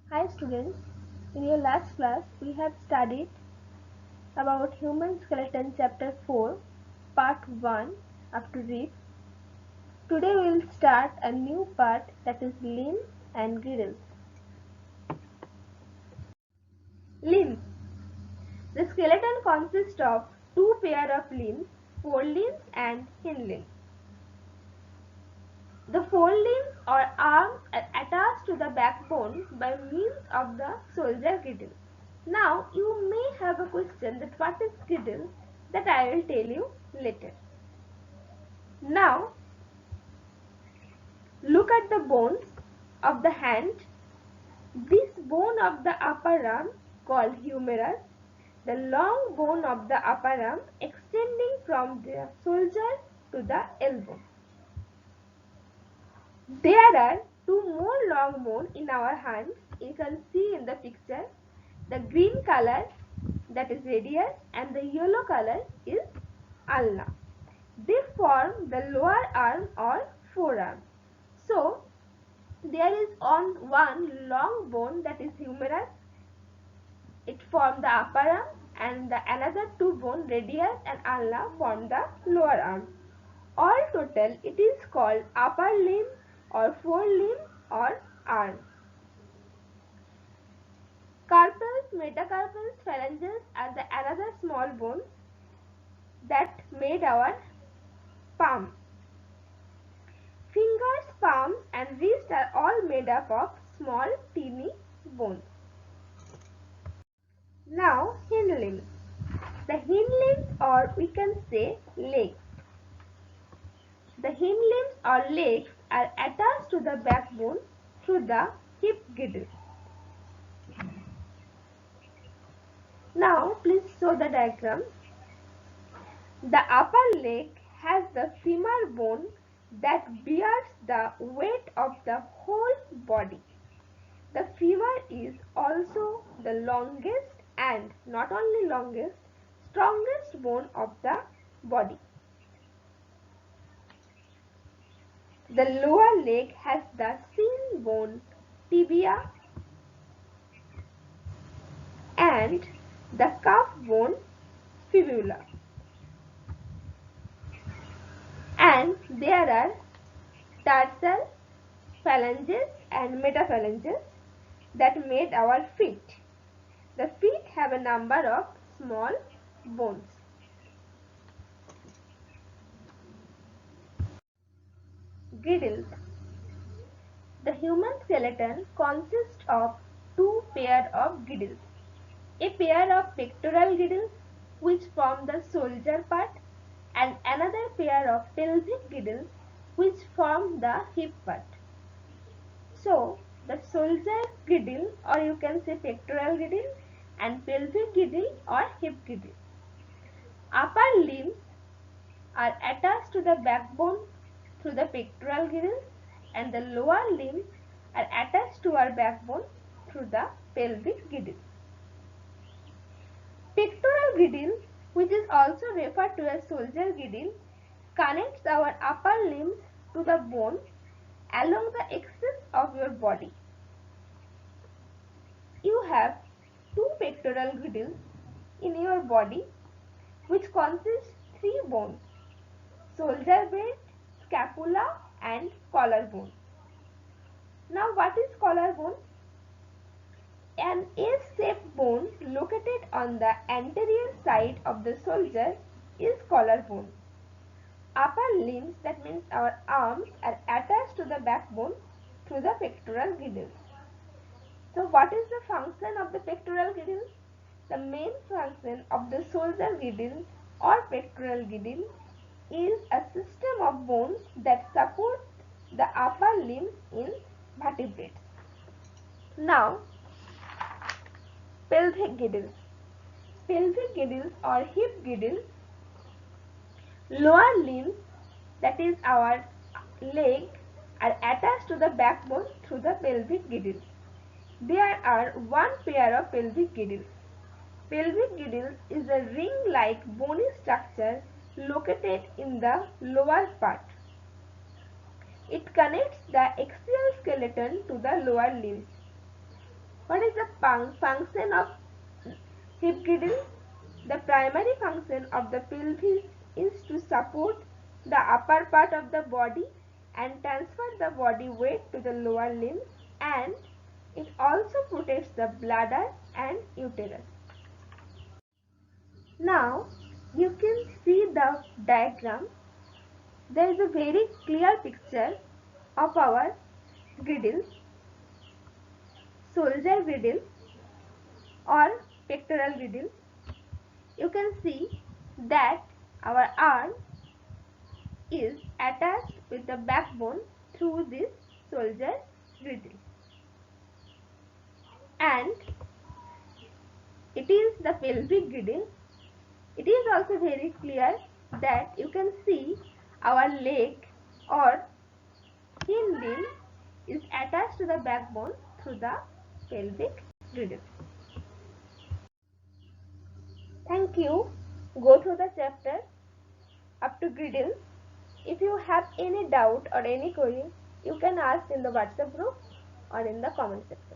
Hi students, in your last class we have studied about Human Skeleton Chapter 4, Part 1 up to rib. Today we will start a new part, that is limbs and girdles. Limbs. The skeleton consists of two pair of limbs, forelimbs and hindlimbs. The forelimbs or arms are attached to the backbone by means of the shoulder girdle. Now you may have a question that what is girdle, that I will tell you later. Now look at the bones of the hand. This bone of the upper arm called humerus, the long bone of the upper arm extending from the shoulder to the elbow. There are two more long bones in our hands. You can see in the picture. The green color, that is radius, and the yellow color is ulna. They form the lower arm or forearm. So there is one long bone, that is humerus. It forms the upper arm, and the another two bone, radius and ulna, form the lower arm. All total it is called upper limb or forelimb or arm. Carpals, metacarpals, phalanges are the another small bones that made our palm. Fingers, palms and wrist are all made up of small teeny bones. Now hind limbs. The hind limbs, or we can say legs. The hind limbs or legs are attached to the backbone through the hip girdle. Now please show the diagram. The upper leg has the femur bone that bears the weight of the whole body. The femur is also the longest and not only longest, strongest bone of the body. The lower leg has the shin bone, tibia, and the calf bone, fibula. And there are tarsal, phalanges and metaphalanges that made our feet. The feet have a number of small bones. Girdles. The human skeleton consists of two pair of girdles. A pair of pectoral girdles which form the shoulder part, and another pair of pelvic girdles which form the hip part. So the shoulder girdle, or you can say pectoral girdle, and pelvic girdle or hip girdle. Upper limbs are attached to the backbone through the pectoral girdle, and the lower limbs are attached to our backbone through the pelvic girdle. Pectoral girdle, which is also referred to as shoulder girdle, connects our upper limbs to the bone along the axis of your body. You have two pectoral girdles in your body which consist three bones: shoulder blade, scapula and collarbone. Now what is collarbone? An S-shaped bone located on the anterior side of the shoulder is collarbone. Upper limbs, that means our arms, are attached to the backbone through the pectoral girdle. So what is the function of the pectoral girdle? The main function of the shoulder girdle or pectoral girdle is a system of bones that support the upper limbs in vertebrates. Now pelvic girdles. Pelvic girdles or hip girdles, lower limbs, that is our leg, are attached to the backbone through the pelvic girdle. There are one pair of pelvic girdles. Pelvic girdle is a ring-like bony structure located in the lower part. It connects the axial skeleton to the lower limbs. function of hip girdle. The primary function of the pelvis is to support the upper part of the body and transfer the body weight to the lower limbs, and it also protects the bladder and uterus. Now you can see the diagram. There is a very clear picture of our girdle, shoulder girdle or pectoral girdle. You can see that our arm is attached with the backbone through this shoulder girdle, and it is the pelvic girdle. It is also very clear that you can see our leg or hind limb is attached to the backbone through the pelvic girdle. Thank you. Go through the chapter up to girdle. If you have any doubt or any query, you can ask in the WhatsApp group or in the comment section.